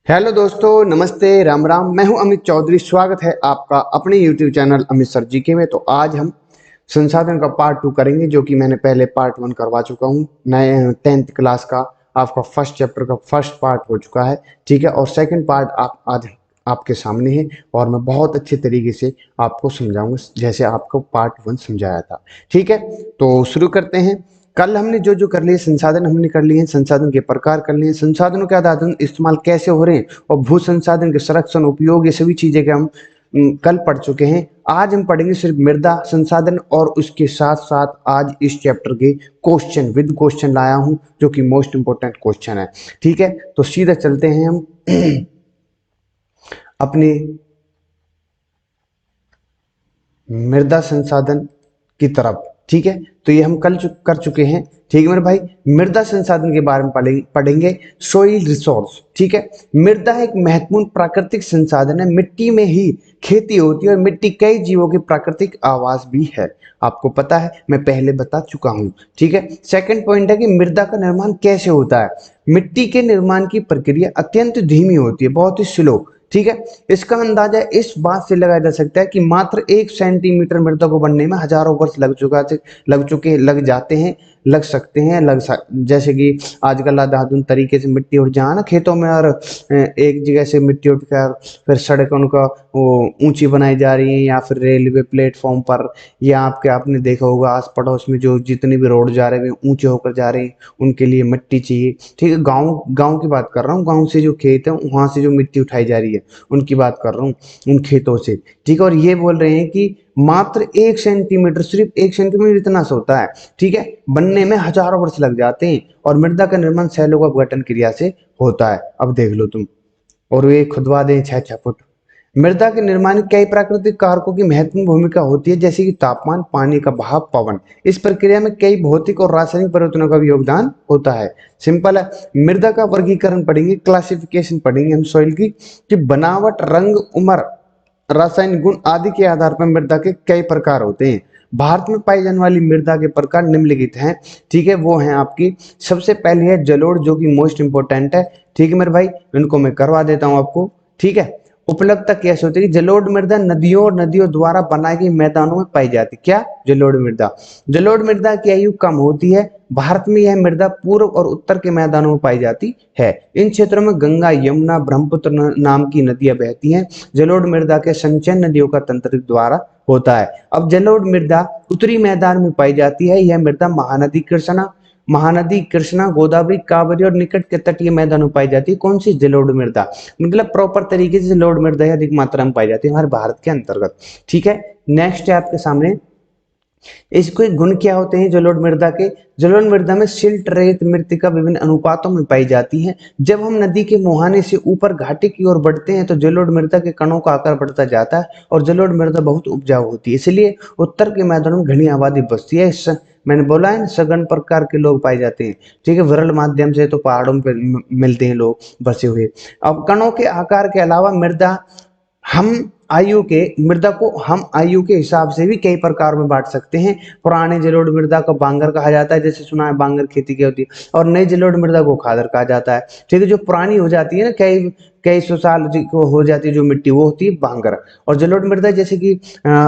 Hello दोस्तों, नमस्ते, राम राम। मैं हूं अमित चौधरी। स्वागत है आपका अपने यूट्यूब चैनल अमित सर जी के में। तो आज हम संसाधन का पार्ट 2 करेंगे, जो कि मैंने पहले पार्ट 1 करवा चुका हूं। नए 10th क्लास का आपका फर्स्ट चैप्टर का फर्स्ट पार्ट हो चुका है, ठीक है। और सेकंड पार्ट आप आज आपके सामने है, और मैं बहुत अच्छे तरीके से आपको समझाऊंगा जैसे आपको पार्ट 1 समझाया था, ठीक है। तो शुरू करते हैं। कल हमने जो जो कर लिए संसाधन हमने कर लिए हैं, संसाधन के प्रकार कर लिए हैं, संसाधनों के आधार इस्तेमाल कैसे हो रहे हैं, और भू संसाधन के संरक्षण उपयोग, ये सभी चीजें के हम कल पढ़ चुके हैं। आज हम पढ़ेंगे सिर्फ मृदा संसाधन, और उसके साथ साथ आज इस चैप्टर के क्वेश्चन विद क्वेश्चन लाया हूं, जो कि मोस्ट इंपोर्टेंट क्वेश्चन है, ठीक है। तो सीधा चलते हैं हम अपने मृदा संसाधन की तरफ, ठीक है। तो ये हम कल कर चुके हैं, ठीक है मेरे भाई। मृदा संसाधन के बारे में पढ़ेंगे सोइल रिसोर्स, ठीक है। मृदा एक महत्वपूर्ण प्राकृतिक संसाधन है। मिट्टी में ही खेती होती है, और मिट्टी कई जीवों की प्राकृतिक आवास भी है। आपको पता है, मैं पहले बता चुका हूं, ठीक है। सेकंड पॉइंट है कि मृदा का निर्माण कैसे होता है। मिट्टी के निर्माण की प्रक्रिया अत्यंत धीमी होती है, बहुत ही स्लो, ठीक है। इसका अंदाजा इस बात से लगाया जा सकता है कि मात्र 1 सेंटीमीटर मृदा को बनने में हजारों वर्ष लग जाते हैं, लग सकते हैं, जैसे कि आजकल आधुनिक तरीके से मिट्टी उठ जाए ना खेतों में, और एक जगह से मिट्टी उठकर फिर सड़क उनका वो ऊंची बनाई जा रही है, या फिर रेलवे प्लेटफॉर्म पर, या आपने देखा होगा आस पड़ोस में जो जितने भी रोड जा रहे हैं ऊंचे होकर जा रहे हैं, उनके लिए मिट्टी चाहिए, ठीक है। गांव गांव की बात कर रहा हूँ, गांव से जो खेत है वहां से जो मिट्टी उठाई जा रही है उनकी बात कर रहा हूँ, उन खेतों से, ठीक है। और ये बोल रहे हैं कि मात्र 1 सेंटीमीटर, सिर्फ 1 सेंटीमीटर इतना सा होता है, ठीक है। बनने में हजारों वर्ष लग जाते हैं, और मृदा का निर्माण सेलों का अपघटन क्रिया से होता है। अब देख लो तुम, और वे खुदवा दें 6-6 फुट। मृदा के निर्माण में कई प्राकृतिक कारकों की महत्वपूर्ण भूमिका होती है, जैसे कि तापमान, पानी का बहाव, पवन। इस प्रक्रिया में कई भौतिक और रासायनिक परिवर्तनों का भी योगदान होता है। सिंपल है। मृदा का वर्गीकरण पढ़ेंगे, क्लासिफिकेशन पढ़ेंगे हम सॉइल की, कि बनावट, रंग, उम्र, रासायनिक गुण आदि के आधार पर मृदा के कई प्रकार होते हैं। भारत में पाई जाने वाली मृदा के प्रकार निम्नलिखित हैं, ठीक है। वो हैं आपकी, सबसे पहली है जलोढ़, जो कि मोस्ट इंपोर्टेंट है, ठीक है मेरे भाई। इनको मैं करवा देता हूं आपको, ठीक है। उपलब्धता कैसे होती है कि जलोढ़ मृदा नदियों और नदियों द्वारा बनाई गई मैदानों में पाई जाती है। क्या? जलोढ़ मृदा। जलोढ़ मृदा की आयु कम होती है। भारत में यह मृदा पूर्व और उत्तर के मैदानों में पाई जाती है। इन क्षेत्रों में गंगा, यमुना, ब्रह्मपुत्र नाम की नदियां बहती हैं। जलोढ़ मृदा के संचयन नदियों का तंत्र द्वारा होता है। अब जलोढ़ मृदा उत्तरी मैदान में पाई जाती है। यह मृदा महानदी कृष्णा, गोदावरी, कावेरी और निकट के तटीय मैदानों में पाई जाती है। कौन सी? जलोढ़ मृदा। मतलब प्रॉपर तरीके से जलोढ़ मृदा अधिक मात्रा में पाई जाती है हमारे भारत के अंतर्गत, ठीक है। नेक्स्ट है आपके सामने, इसके गुण क्या होते हैं जलोढ़ मृदा के। जलोढ़ मृदा में सिल्ट, रेत, मृत्तिका विभिन्न अनुपातों में पाई जाती है। जब हम नदी के मुहाने से ऊपर घाटी की ओर बढ़ते हैं तो जलोढ़ मृदा के कणों का आकार बढ़ता जाता है, और जलोढ़ मृदा बहुत उपजाऊ होती है। इसलिए उत्तर के मैदानों में घनी आबादी बसती है। मैंने बोला है ना, सघन प्रकार के लोग पाए जाते हैं, ठीक है। विरल माध्यम से तो पहाड़ों पे मिलते हैं लोग बसे हुए। अब कणों के आकार के अलावा मृदा को हम आयु के हिसाब से भी कई प्रकार में बांट सकते हैं। पुराने जलोढ़ मृदा को बांगर कहा जाता है, जैसे सुना है बांगर खेती की होती है, और नई जलोढ़ मृदा को खादर कहा जाता है, ठीक है। जो पुरानी हो जाती है ना, कई कई सौ साल को हो जाती है जो मिट्टी, वो होती है बांगर। और जलोढ़ मृदा जैसे कि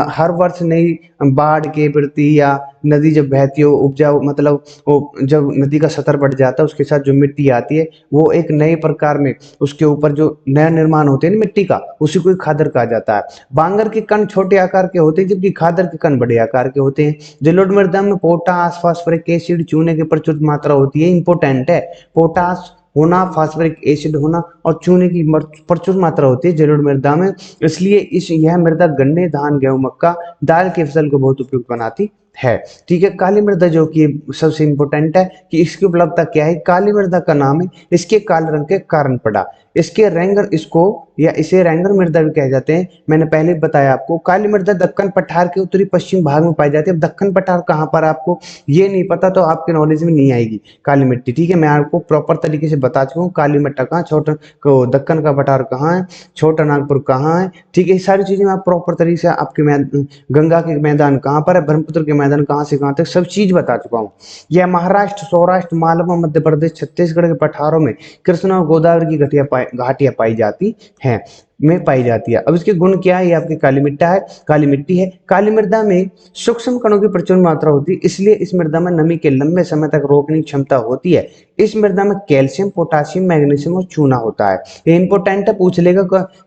हर वर्ष नई बाढ़ के प्रति, या नदी जब बहती हो उपजाऊ, मतलब वो जब नदी का सतर बढ़ जाता है उसके साथ जो मिट्टी आती है, वो एक नए प्रकार में उसके ऊपर जो नया निर्माण होते हैं ना मिट्टी का, उसी को खादर कहा जाता है। बांगर के कण छोटे आकार के होते हैं, जबकि खादर के कण बड़े आकार के होते हैं। जलोढ़ मृदा में पोटास, फास्फोरिक एसिड, चूने की प्रचुर मात्रा होती है। इंपोर्टेंट है, पोटास होना, फास्फोरिक एसिड होना, और चूने की प्रचुर मात्रा होती है जलोढ़ मृदा में। इसलिए यह मृदा गन्ने, धान, गेहूं, मक्का, दाल की फसल को बहुत उपयुक्त बनाती है, ठीक है। काली मृदा, जो कि सबसे इंपोर्टेंट है कि इसकी उपलब्धता क्या है। काली मृदा का नाम है इसके काले रंग के कारण पड़ा। इसके रैंगर इसको या इसे रैंगर मृदा भी कहे जाते हैं। मैंने पहले बताया आपको, काली मृदा दक्कन पठार के उत्तरी पश्चिम भाग में पाई जाती है। अब दक्कन पठार कहाँ पर, आपको ये नहीं पता तो आपके नॉलेज में नहीं आएगी काली मिट्टी, ठीक है। मैं आपको प्रॉपर तरीके से बता चुका हूँ काली मिट्टी कहाँ, छोटा को दक्कन का पठार कहाँ है, छोटा नागपुर कहाँ है, ठीक है। ये सारी चीजें मैं आप प्रॉपर तरीके से गंगा के मैदान कहाँ पर है, ब्रह्मपुत्र के मैदान कहाँ से कहाँ तक, सब चीज बता चुका हूँ। यह महाराष्ट्र, सौराष्ट्र, मालवा, मध्य प्रदेश, छत्तीसगढ़ के पठारों में कृष्णा और गोदावरी की घाटियां पाई जाती हैं में पाई जाती है। अब इसके गुण क्या है, ये आपकी काली मिट्टी है, काली मिट्टी है। काली मृदा में सूक्ष्म कणों की प्रचुर मात्रा होती है, इसलिए इस मृदा में नमी के लंबे समय तक रोकने की क्षमता होती है। इस मृदा में कैल्शियम, पोटासियम, मैग्नीशियम और चूना होता है। ये इंपॉर्टेंट है, पूछ लेगा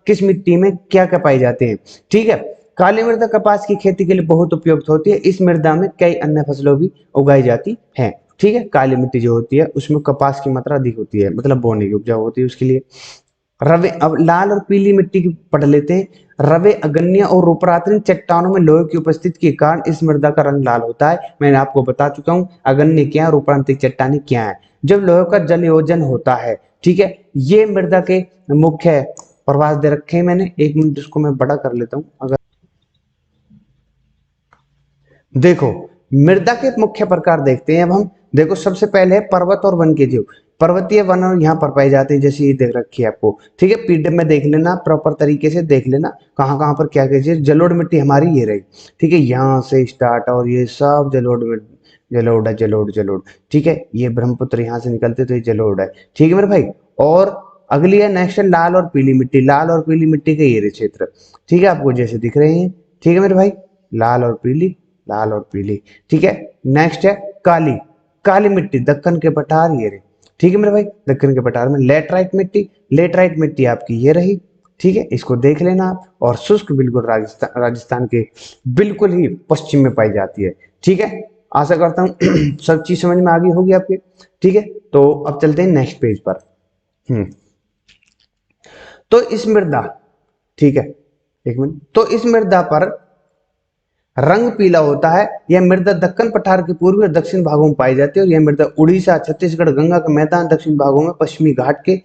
किस मिट्टी में क्या क्या पाए जाते हैं। ठीक है, काली मृदा कपास की खेती के लिए बहुत उपयुक्त होती है। इस मृदा में कई अन्य फसलों भी उगाई जाती हैं। ठीक है, काली मिट्टी जो होती है उसमें कपास की मात्रा अधिक होती है, मतलब बोने की उपजाऊ होती है उसके लिए। रवे, अब लाल और पीली मिट्टी की पढ़ लेते हैं। रवे, अग्न्य और रूपरातन चट्टानों में लोहे की उपस्थिति के कारण इस मृदा का रंग लाल होता है। मैंने आपको बता चुका हूं अग्न्य क्या है, रूपरांतिक चट्टानें क्या है। जब लोहे का जलयोजन होता है, ठीक है, ये मृदा के मुख्य प्रवास दे रखे हैं मैंने। एक मिनट इसको मैं बड़ा कर लेता हूं। अगर देखो, मृदा के मुख्य प्रकार देखते हैं अब हम। देखो, सबसे पहले है पर्वत और वन के जीव। पर्वतीय वन यहाँ पर पाए जाते हैं, जैसे ये देख रखी है आपको। ठीक है, पीडीएफ में देख लेना, प्रॉपर तरीके से देख लेना कहाँ कहाँ पर क्या क्या चीज। जलोढ़ मिट्टी हमारी ये रही। ठीक है, यहाँ से स्टार्ट और ये सब जलोढ़ जलोढ़ है, जलोढ़ जलोढ़। ठीक है, ये ब्रह्मपुत्र यहाँ से निकलते तो ये जलोढ़ है। ठीक है मेरे भाई। और अगली है नेक्स्ट है लाल और पीली मिट्टी। लाल और पीली मिट्टी के ये क्षेत्र, ठीक है, आपको जैसे दिख रहे हैं। ठीक है मेरे भाई, लाल और पीली, लाल और पीली। ठीक है, नेक्स्ट है काली, काली मिट्टी, दक्कन के पठार ये रही। ठीक है मेरे भाई, दक्कन के पठार में लेटराइट मिट्टी, लेटराइट मिट्टी आपकी ये रही। ठीक है, इसको देख लेना आप। और शुष्क बिल्कुल राजस्थान, राजस्थान के बिल्कुल ही पश्चिम में पाई जाती है। ठीक है, आशा करता हूँ सब चीज समझ में आ गई होगी आपके। ठीक है, तो अब चलते हैं नेक्स्ट पेज पर। हम्म तो इस मृदा, ठीक है, एक मिनट, तो इस मृदा पर रंग पीला होता है। यह मृदा दक्कन पठार के पूर्वी और दक्षिण भागों में पाई जाती है। और यह मृदा उड़ीसा, छत्तीसगढ़, गंगा के मैदान, दक्षिण भागों में, पश्चिमी घाट के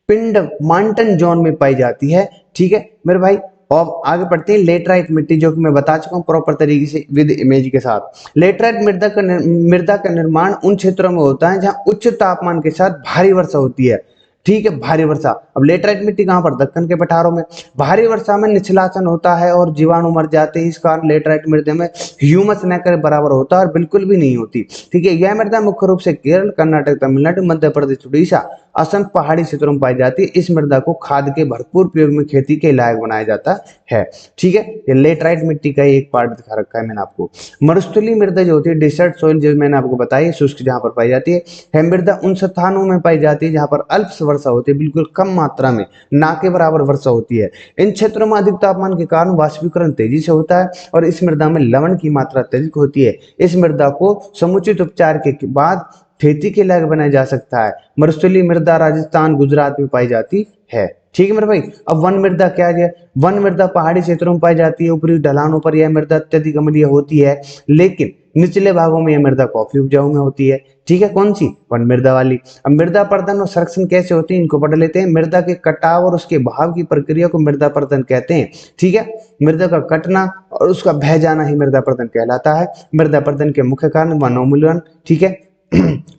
पिंड माउंटेन जोन में पाई जाती है। ठीक है मेरे भाई। और आगे बढ़ते हैं लेटराइट मिट्टी, जो कि मैं बता चुका हूँ प्रॉपर तरीके से विद इमेज के साथ। लेटराइट मृदा का निर्माण उन क्षेत्रों में होता है जहां उच्च तापमान के साथ भारी वर्षा होती है। ठीक है, भारी वर्षा। अब लेटराइट मिट्टी कहां पर, दक्कन के पठारों में। भारी वर्षा में निचलासन होता है और जीवाणु मर जाते हैं। इस कारण लेटराइट मृदा में ह्यूमस न के बराबर होता है और बिल्कुल भी नहीं होती। ठीक है, यह मृदा मुख्य रूप से केरल, कर्नाटक, तमिलनाडु, मध्य प्रदेश, उड़ीसा, असम पहाड़ी क्षेत्रों में पाई जाती है। इस मृदा को खाद के भरपूर प्रयोग में खेती के लायक बनाया जाता है। ठीक है, ये लेटराइट मिट्टी का एक पार्ट दिखा रखा है मैंने आपको। मरुस्थलीय मृदा जो होती है, डिसर्ट सोइल, जो मैंने आपको बताई, शुष्क जहां पर पाई जाती है मृदा उन स्थानों में पाई जाती है जहां पर अल्प वर्षा होती है, बिल्कुल कम मात्रा में, ना के बराबर वर्षा होती है। इन क्षेत्रों में अधिक तापमान के कारण वाष्पीकरण तेजी से होता है और इस मृदा में लवण की मात्रा अत्यधिक होती है। इस मृदा को समुचित उपचार के बाद खेती के लायक बनाया जा सकता है। मरुस्थलीय मृदा राजस्थान, गुजरात में पाई जाती है। ठीक है मेरे भाई। अब वन मृदा क्या है? वन मृदा पहाड़ी क्षेत्रों में पाई जाती है। ऊपरी ढलानों पर यह मृदा अत्यधिक अम्लीय होती है, लेकिन निचले भागों में यह मृदा काफी उपजाऊ में होती है। ठीक है, कौन सी? वन मृदा वाली। अब मृदा पर्दन और संरक्षण कैसे होती है, इनको पढ़ लेते हैं। मृदा के कटाव और उसके बहाव की प्रक्रिया को मृदा पर्दन कहते हैं। ठीक है, मृदा का कटना और उसका बह जाना ही मृदा पर्दन कहलाता है। मृदा पर्दन के मुख्य कारण वनोन्मूलन, ठीक है,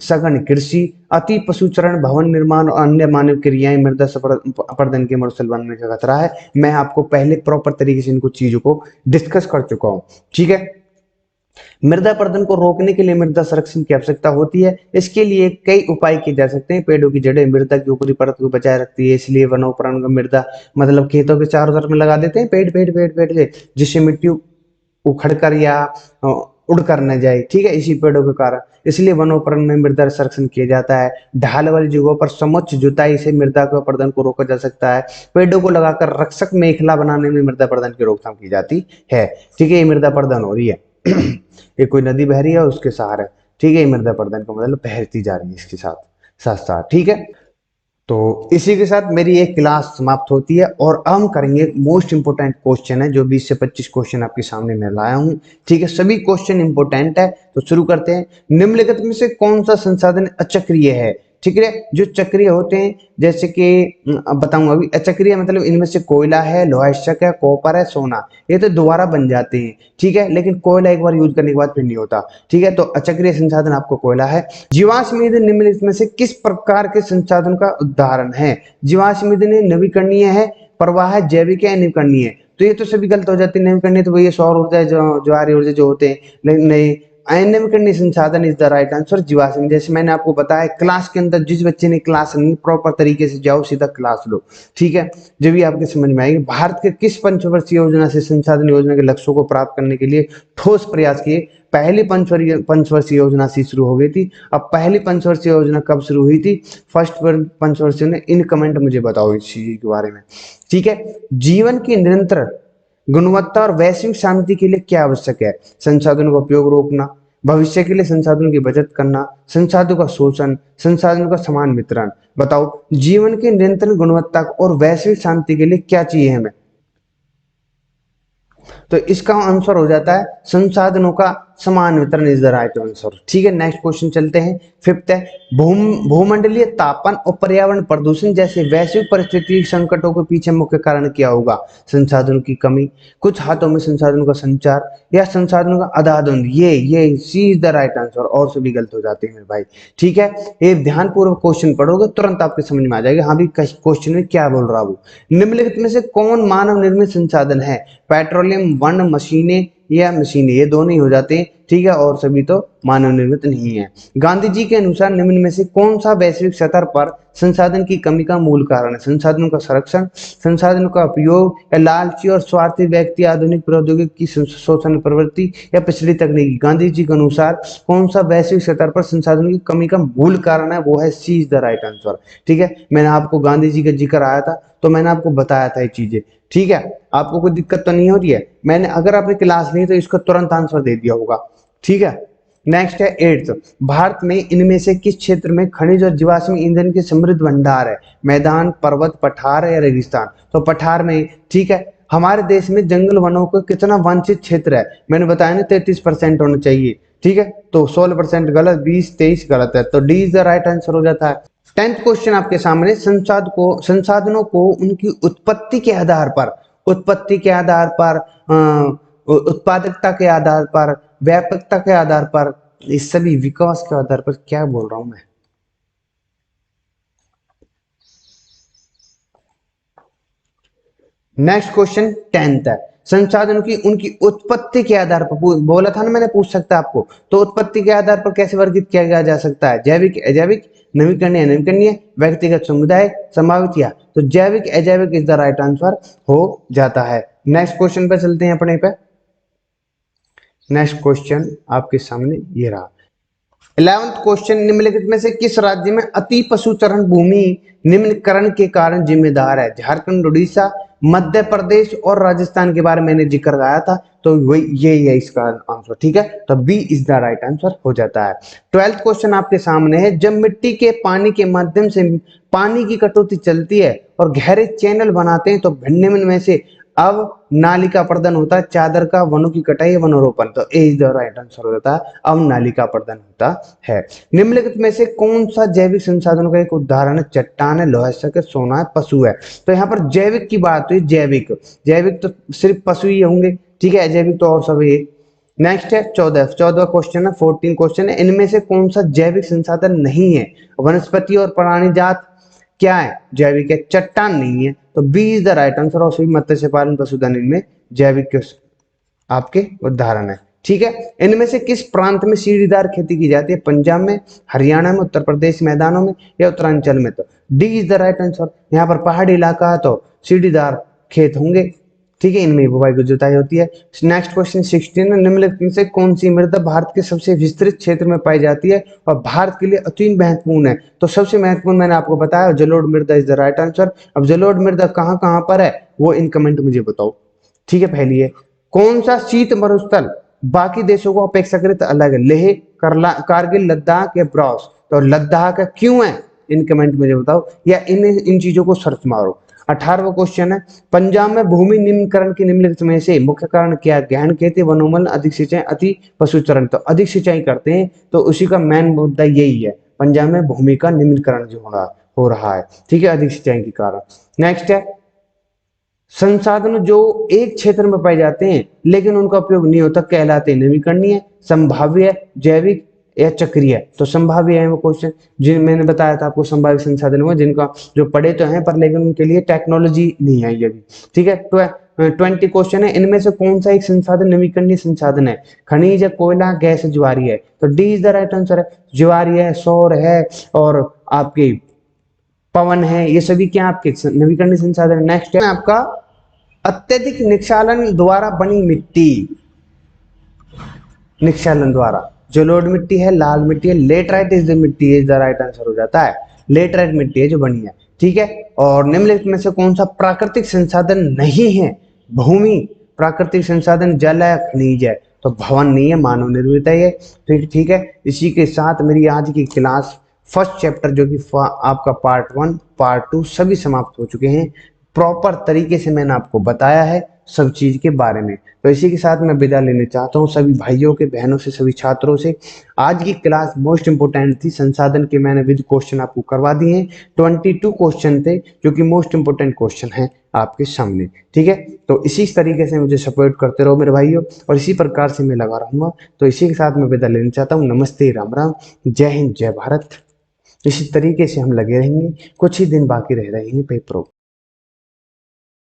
सघन कृषि, अति पशुचरण, भवन निर्माण और अन्य मानव क्रियाएं मृदा पर्दन के मरुस्थल बनने का खतरा है। मैं आपको पहले प्रॉपर तरीके से इनको चीजों को डिस्कस कर चुका हूं। ठीक है, मृदा पर्दन को रोकने के लिए मृदा संरक्षण की आवश्यकता होती है। इसके लिए कई उपाय किए जा सकते हैं। पेड़ों की जड़ें मृदा की ऊपरी परत को बचाए रखती है, इसलिए वनोपरान का मृदा मतलब खेतों के चारों तरफ में लगा देते हैं पेड़ पेड़ पेड़ पेड़ से, जिससे मिट्टी उखड़ कर या उड़ कर न जाए। ठीक है, इसी पेड़ों के कारण, इसलिए वनोपरण में मृदा संरक्षण किया जाता है। ढाल वाली जगहों पर समुच्च जुताई से मृदा के पर्दन को रोका जा सकता है। पेड़ों को लगाकर रक्षक मेखला बनाने में मृदा पर्दन की रोकथाम की जाती है। ठीक है, ये मृदा पर्दन हो रही है। ये कोई नदी बह रही है उसके सहारे। ठीक है, ये मृदा पर्दन का मतलब बहती जा रही है इसके साथ साथ साथ। ठीक है, तो इसी के साथ मेरी एक क्लास समाप्त होती है और अब हम करेंगे मोस्ट इंपोर्टेंट क्वेश्चन है, जो 20 से 25 क्वेश्चन आपके सामने मैं लाया हूं। ठीक है, सभी क्वेश्चन इंपोर्टेंट है, तो शुरू करते हैं। निम्नलिखित में से कौन सा संसाधन अचक्रीय है? ठीक है, जो चक्रीय होते हैं, जैसे कि अब बताऊंगा अभी। अचक्रीय मतलब इनमें से कोयला है, लोहा है, कॉपर है, सोना, ये तो दोबारा बन जाते हैं। ठीक है, लेकिन कोयला एक बार यूज करने के बाद फिर नहीं होता। ठीक है, तो अचक्रीय संसाधन आपको कोयला है। जीवाश्म ईंधन निम्नलिखित में से किस प्रकार के संसाधन का उदाहरण है? जीवाश्म ईंधन नवीकरणीय है, प्रवाह है, जैविक है, नवीकरणीय है। तो ये तो सभी गलत हो जाती है। नवीकरणीय तो वही सौर ऊर्जा, ज्वारीय ऊर्जा जो होते हैं, लेकिन नहीं, अनवकरणीय संसाधन इज द राइट आंसर। जीवाश्म, जैसे मैंने आपको बताया क्लास के अंदर जिस बच्चे ने क्लास नहीं प्रॉपर तरीके से जाओ सीधा क्लास लो, ठीक है, जब भी आपके समझ में आएगी। भारत के किस पंचवर्षीय योजना से संसाधन योजना के लक्ष्यों को प्राप्त करने के लिए ठोस प्रयास किए? पहली पंचवर्षीय योजना से शुरू हो गई थी। अब पहली पंचवर्षीय योजना कब शुरू हुई थी? फर्स्ट पंचवर्षीय ने। इन कमेंट मुझे बताओ इस चीज के बारे में, ठीक है। जीवन की निरंतर गुणवत्ता और वैश्विक शांति के लिए क्या आवश्यक है? संसाधनों का उपयोग रोकना, भविष्य के लिए संसाधनों की बचत करना, संसाधनों का शोषण, संसाधनों का समान वितरण। बताओ, जीवन की निरंतर गुणवत्ता और वैश्विक शांति के लिए क्या चाहिए हमें? तो इसका आंसर हो जाता है संसाधनों का समान वितरण इज द राइट आंसर, ठीक है। नेक्स्ट क्वेश्चन चलते हैं। फिफ्थ है, भूमंडलीय तापमान और पर्यावरण प्रदूषण जैसे वैश्विक परिस्थिति संकटों के पीछे मुख्य कारण क्या होगा? संसाधनों की कमी, कुछ हाथों में संसाधनों का संचार, या संसाधनों का अदादुंद। ये सी इज द राइट आंसर, और सभी गलत हो जाते हैं भाई, ठीक है। ये ध्यानपूर्वक क्वेश्चन पढ़ोगे तुरंत आपके समझ में आ जाएगा हाँ भी क्वेश्चन में क्या बोल रहा वो। निम्नलिखित में से कौन मानव निर्मित संसाधन है? पेट्रोलियम, वन, मशीनें या मशीनें, ये दोनों ही हो जाते हैं, ठीक है, और सभी तो मानव निर्मित नहीं है। गांधी जी के अनुसार निम्न में से कौन सा वैश्विक स्तर पर संसाधन की कमी का मूल कारण है? संसाधनों का संरक्षण, संसाधनों का उपयोग, या लालची और स्वार्थी व्यक्ति, आधुनिक प्रौद्योगिकी की शोषण प्रवृत्ति, या पिछड़ी तकनीकी। गांधी जी के अनुसार कौन सा वैश्विक स्तर पर संसाधनों की कमी का मूल कारण है? वो है सी इज द राइट आंसर, ठीक है। मैंने आपको गांधी जी का जिक्र आया था तो मैंने आपको बताया था ये चीजें, ठीक है। आपको कोई दिक्कत तो नहीं हो रही है? मैंने अगर आपने क्लास नहीं तो इसका तुरंत आंसर दे दिया होगा, ठीक है। नेक्स्ट है एट्थ, भारत में इनमें से किस क्षेत्र में खनिज और जीवाश्म ईंधन के समृद्ध भंडार है? मैदान, पर्वत, पठार या रेगिस्तान? तो पठार में, ठीक है। हमारे देश में जंगल वनों का कितना वंचित क्षेत्र है? मैंने बताया ना 33% होना चाहिए, ठीक है। तो 16% गलत, 20-23 गलत है, तो D is the right answer हो जाता है। 10th क्वेश्चन आपके सामने, संसाधनों को उनकी उत्पत्ति के आधार पर, उत्पत्ति के आधार पर, उत्पादकता के आधार पर, व्यापकता के आधार पर, इस सभी विकास के आधार पर, क्या बोल रहा हूं मैं? नेक्स्ट क्वेश्चन 10th है, संसाधनों की उनकी उत्पत्ति के आधार पर, बोला था ना मैंने, पूछ सकता आपको। तो उत्पत्ति के आधार पर कैसे वर्गीकृत किया जा सकता है? जैविक, अजैविक, नवीकरणीय, नवीकरणीय, व्यक्तिगत, समुदाय, संभावित या? तो जैविक अजैविक इज द राइट आंसर हो जाता है। नेक्स्ट क्वेश्चन पे चलते हैं अपने पे। नेक्स्ट क्वेश्चन आपके सामने ये रहा। 11th क्वेश्चन, निम्नलिखित में से किस राज्य में अति पशुचरण भूमि निम्नकरण के कारण जिम्मेदार है? झारखंड, उड़ीसा, मध्य प्रदेश और राजस्थान के बारे में मैंने जिक्र कराया था, तो वही ये है इसका आंसर, ठीक है। तो B is the right answer हो जाता है। 12th क्वेश्चन आपके सामने है, जब मिट्टी के पानी के माध्यम से पानी की कटौती चलती है और गहरे चैनल बनाते हैं तो निम्न में से अब नालिका प्रदान होता है? चादर का, वनों की कटाई, वनरोपण? तो ए इज द राइट आंसर हो जाता है, अब नालिका प्रदान होता है। निम्नलिखित में से कौन सा जैविक संसाधनों का एक उदाहरण है? चट्टान है, लोहा है, सोना है, पशु है? तो यहाँ पर जैविक की बात हुई, जैविक, जैविक तो सिर्फ पशु ही होंगे, ठीक है, अजैविक तो और सभी। नेक्स्ट है 14वां क्वेश्चन है, 14 क्वेश्चन है, इनमें से कौन सा जैविक संसाधन नहीं है? वनस्पति और प्राणी जात क्या है? जैविक है। चट्टान नहीं है, तो B is the right answer. और सभी मत्स्य पालन, पशुधन इनमें जैविक के आपके उदाहरण है, ठीक है। इनमें से किस प्रांत में सीढ़ीदार खेती की जाती है? पंजाब में, हरियाणा में, उत्तर प्रदेश मैदानों में, या उत्तरांचल में? तो D is the right answer. यहाँ पर पहाड़ी इलाका है तो सीढ़ीदार खेत होंगे, ठीक है, इनमें बुवाई की जुताई होती है। नेक्स्ट क्वेश्चन 16, निम्नलिखित में से कौन सी मृदा भारत के सबसे विस्तृत क्षेत्र में पाई जाती है और भारत के लिए अति महत्वपूर्ण है? तो सबसे महत्वपूर्ण मैंने आपको बताया, जलोढ़ मृदा इज द राइट आंसर। अब जलोढ़ मृदा कहाँ कहाँ पर है वो इन कमेंट मुझे बताओ, ठीक है। पहली है, कौन सा शीत मरुस्थल बाकी देशों को अपेक्षाकृत अलग है? लेह, कारगिल, लद्दाख या ब्रॉस? तो लद्दाख क्यों है? इन कमेंट मुझे बताओ, या इन चीजों को सर्च मारो। 18वां क्वेश्चन है, पंजाब में भूमि निम्नकरण के निम्नलिखित में से मुख्य कारण क्या? गहन खेती, वनोन्मूलन, अधिक सिंचाई, अति पशुचरण? तो अधिक सिंचाई करते हैं, तो उसी का मेन मुद्दा यही है, पंजाब में भूमि का निम्नकरण जो हो रहा है, ठीक है, अधिक सिंचाई के कारण। नेक्स्ट है, संसाधन जो एक क्षेत्र में पाए जाते हैं लेकिन उनका उपयोग नहीं होता कहलाते हैं? नवीकरणीय, संभाव्य, जैविक या चक्रीय। तो संभाव्य है वो क्वेश्चन, जिन मैंने बताया था आपको संभाव्य संसाधन हुआ जिनका जो पढ़े तो हैं पर लेकिन उनके लिए टेक्नोलॉजी नहीं आई अभी। ठीक है, तो 20 क्वेश्चन है, इनमें से कौन सा एक संसाधन नवीकरणीय संसाधन है? खनिज है, कोयला, गैस, ज्वारी है। तो D is the right answer है। ज्वारी है, सौर है और आपकी पवन है, ये सभी क्या आपके नवीकरणीय संसाधन। नेक्स्ट है आपका अत्यधिक निक्षालन द्वारा बनी मिट्टी। निक्षालन द्वारा जो लोड मिट्टी है, लाल मिट्टी है, लेटराइट इज द मिट्टी इज द राइट आंसर हो जाता है। लेटराइट मिट्टी है जो बनी है। ठीक है, और निम्नलिखित में से कौन सा प्राकृतिक संसाधन नहीं है? भूमि, प्राकृतिक संसाधन जल है, खनिज है। तो भवन नहीं है, मानव निर्मित है ये। ठीक है, इसी के साथ मेरी आज की क्लास फर्स्ट चैप्टर जो कि आपका पार्ट 1 पार्ट 2 सभी समाप्त हो चुके हैं। प्रॉपर तरीके से मैंने आपको बताया है सब चीज के बारे में। तो इसी के साथ मैं विदा लेने चाहता हूँ सभी भाइयों के, बहनों से, सभी छात्रों से। आज की क्लास मोस्ट इंपोर्टेंट थी, संसाधन के मैंने विद क्वेश्चन आपको करवा दिए हैं। 22 क्वेश्चन थे जो कि मोस्ट इंपोर्टेंट क्वेश्चन है आपके सामने। ठीक है, तो इसी तरीके से मुझे सपोर्ट करते रहो मेरे भाइयों, और इसी प्रकार से मैं लगा रहूंगा। तो इसी के साथ मैं विदा लेना चाहता हूँ। नमस्ते, राम राम, जय हिंद, जय भारत। इसी तरीके से हम लगे रहेंगे, कुछ ही दिन बाकी रह रहे हैं पेपरों।